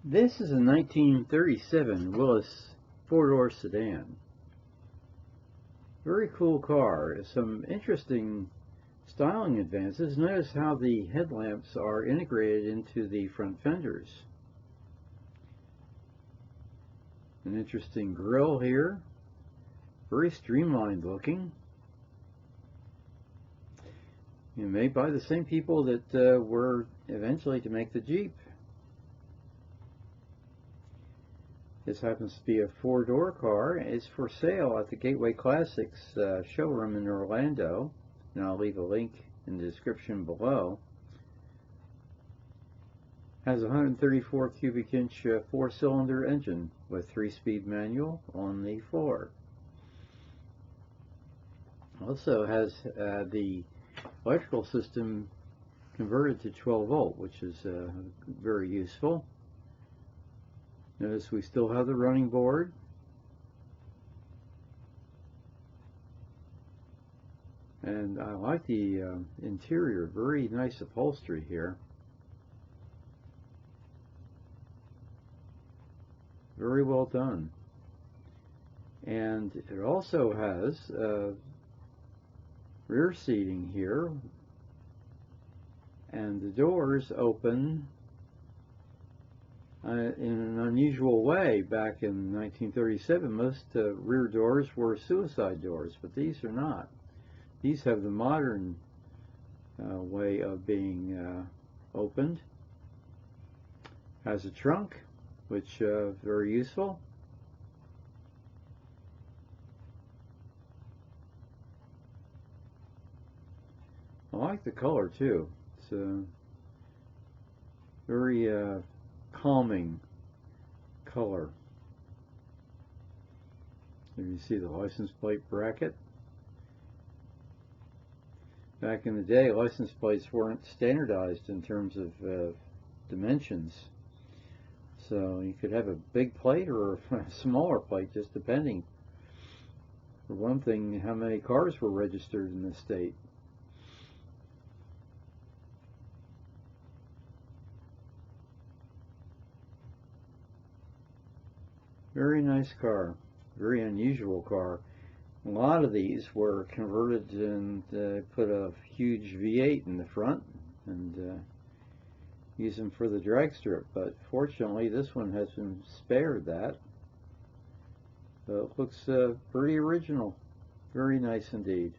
This is a 1937 Willys four-door sedan. Very cool car. Some interesting styling advances. Notice how the headlamps are integrated into the front fenders. An interesting grille here. Very streamlined looking. Made by the same people that were eventually to make the Jeep. This happens to be a four-door car. It's for sale at the Gateway Classics showroom in Orlando, and I'll leave a link in the description below. Has a 134 cubic inch four-cylinder engine with 3-speed manual on the floor. Also has the electrical system converted to 12 volt, which is very useful. Notice we still have the running board. And I like the interior, very nice upholstery here. Very well done. And it also has rear seating here. And the doors open in an unusual way. Back in 1937, most rear doors were suicide doors, but these are not. These have the modern way of being opened. Has a trunk, which is very useful. I like the color too. It's a very calming color. There you see the license plate bracket. Back in the day, license plates weren't standardized in terms of dimensions. So you could have a big plate or a smaller plate, just depending. For one thing, how many cars were registered in the state. Very nice car, very unusual car. A lot of these were converted and put a huge V8 in the front and use them for the drag strip, but fortunately this one has been spared that. So it looks pretty original. Very nice indeed.